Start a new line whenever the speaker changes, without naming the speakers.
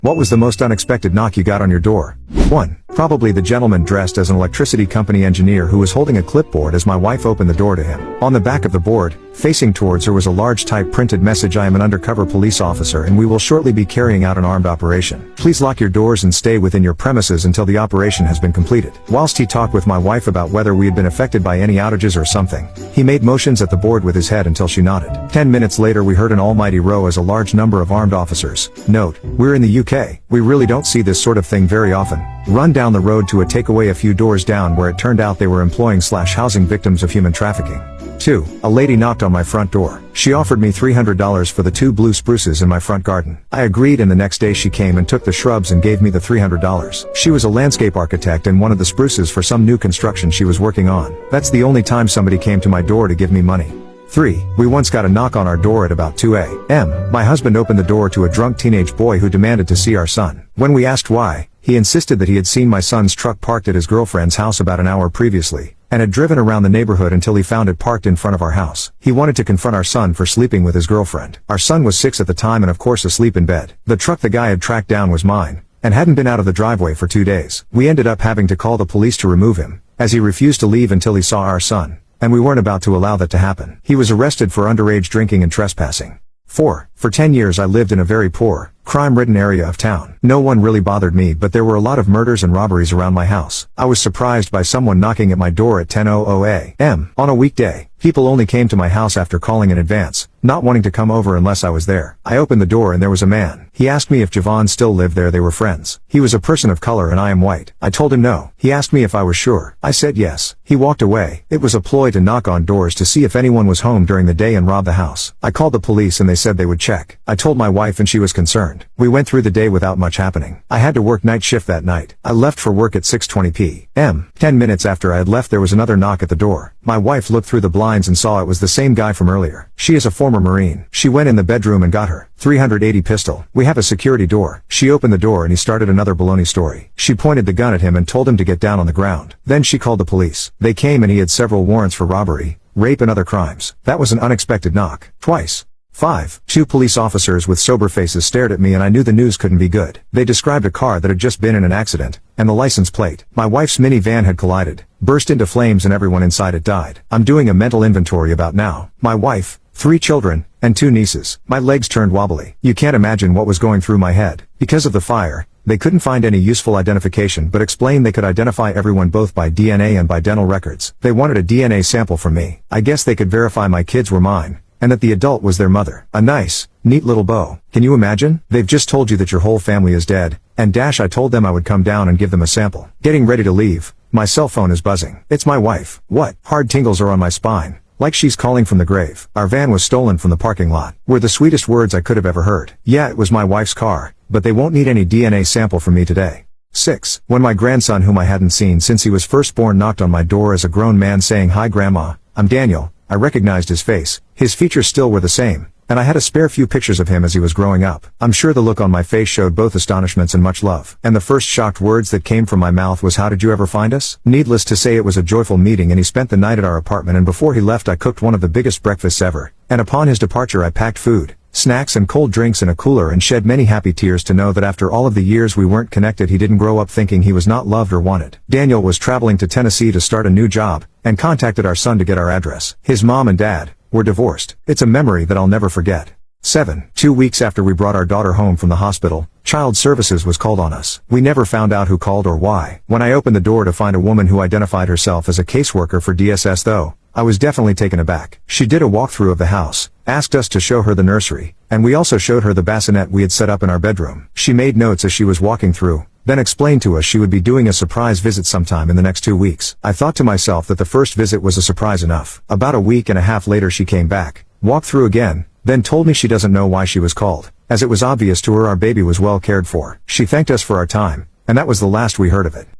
What was the most unexpected knock you got on your door? 1. Probably the gentleman dressed as an electricity company engineer who was holding a clipboard as my wife opened the door to him. On the back of the board, facing towards her, was a large type printed message: "I am an undercover police officer and we will shortly be carrying out an armed operation. Please lock your doors and stay within your premises until the operation has been completed." Whilst he talked with my wife about whether we had been affected by any outages or something, he made motions at the board with his head until she nodded. 10 minutes later we heard an almighty row as a large number of armed officers. Note, we're in the UK. We really don't see this sort of thing very often. Run down the road to a takeaway a few doors down, where it turned out they were employing/housing victims of human trafficking. 2. A lady knocked on my front door. She offered me $300 for the 2 blue spruces in my front garden. I agreed, and the next day she came and took the shrubs and gave me the $300. She was a landscape architect and wanted the spruces for some new construction she was working on. That's the only time somebody came to my door to give me money. 3. We once got a knock on our door at about 2 a.m. My husband opened the door to a drunk teenage boy who demanded to see our son. When we asked why, he insisted that he had seen my son's truck parked at his girlfriend's house about an hour previously, and had driven around the neighborhood until he found it parked in front of our house. He wanted to confront our son for sleeping with his girlfriend. Our son was 6 at the time and of course asleep in bed. The truck the guy had tracked down was mine, and hadn't been out of the driveway for 2 days. We ended up having to call the police to remove him, as he refused to leave until he saw our son, and we weren't about to allow that to happen. He was arrested for underage drinking and trespassing. 4. For 10 years I lived in a very poor, crime-ridden area of town. No one really bothered me, but there were a lot of murders and robberies around my house. I was surprised by someone knocking at my door at 10:00 a.m. on a weekday. People only came to my house after calling in advance, not wanting to come over unless I was there. I opened the door and there was a man. He asked me if Javon still lived there. They were friends. He was a person of color and I am white. I told him no. He asked me if I was sure. I said yes. He walked away. It was a ploy to knock on doors to see if anyone was home during the day and rob the house. I called the police and they said they would check. I told my wife and she was concerned. We went through the day without much happening. I had to work night shift that night. I left for work at 6:20 p.m. 10 minutes after I had left there was another knock at the door. My wife looked through the blinds and saw it was the same guy from earlier. She is a former Marine. She went in the bedroom and got her .380 pistol. We have a security door. She opened the door and he started another baloney story. She pointed the gun at him and told him to get down on the ground. Then she called the police. They came and he had several warrants for robbery, rape and other crimes. That was an unexpected knock. Twice. 5. 2 police officers with sober faces stared at me and I knew the news couldn't be good. They described a car that had just been in an accident, and the license plate. My wife's minivan had collided, burst into flames and everyone inside it died. I'm doing a mental inventory about now. My wife, 3 children, and 2 nieces. My legs turned wobbly. You can't imagine what was going through my head. Because of the fire, they couldn't find any useful identification but explained they could identify everyone both by DNA and by dental records. They wanted a DNA sample from me. I guess they could verify my kids were mine, and that the adult was their mother. A nice, neat little bow. Can you imagine? They've just told you that your whole family is dead, and I told them I would come down and give them a sample. Getting ready to leave, my cell phone is buzzing. It's my wife. What? Hard tingles are on my spine, like she's calling from the grave. Our van was stolen from the parking lot. Were the sweetest words I could have ever heard. Yeah, it was my wife's car, but they won't need any DNA sample from me today. 6. When my grandson, whom I hadn't seen since he was first born, knocked on my door as a grown man saying, "Hi Grandma, I'm Daniel," I recognized his face. His features still were the same, and I had a spare few pictures of him as he was growing up. I'm sure the look on my face showed both astonishments and much love. And the first shocked words that came from my mouth was, "How did you ever find us?" Needless to say, it was a joyful meeting and he spent the night at our apartment, and before he left I cooked one of the biggest breakfasts ever, and upon his departure I packed food, snacks and cold drinks in a cooler and shed many happy tears to know that after all of the years we weren't connected, he didn't grow up thinking he was not loved or wanted. Daniel was traveling to Tennessee to start a new job, and contacted our son to get our address. His mom and dad were divorced. It's a memory that I'll never forget. 7. 2 weeks after we brought our daughter home from the hospital, Child Services was called on us. We never found out who called or why. When I opened the door to find a woman who identified herself as a caseworker for DSS though, I was definitely taken aback. She did a walkthrough of the house, asked us to show her the nursery, and we also showed her the bassinet we had set up in our bedroom. She made notes as she was walking through, then explained to us she would be doing a surprise visit sometime in the next 2 weeks. I thought to myself that the first visit was a surprise enough. About a week and a half later she came back, walked through again, then told me she doesn't know why she was called, as it was obvious to her our baby was well cared for. She thanked us for our time, and that was the last we heard of it.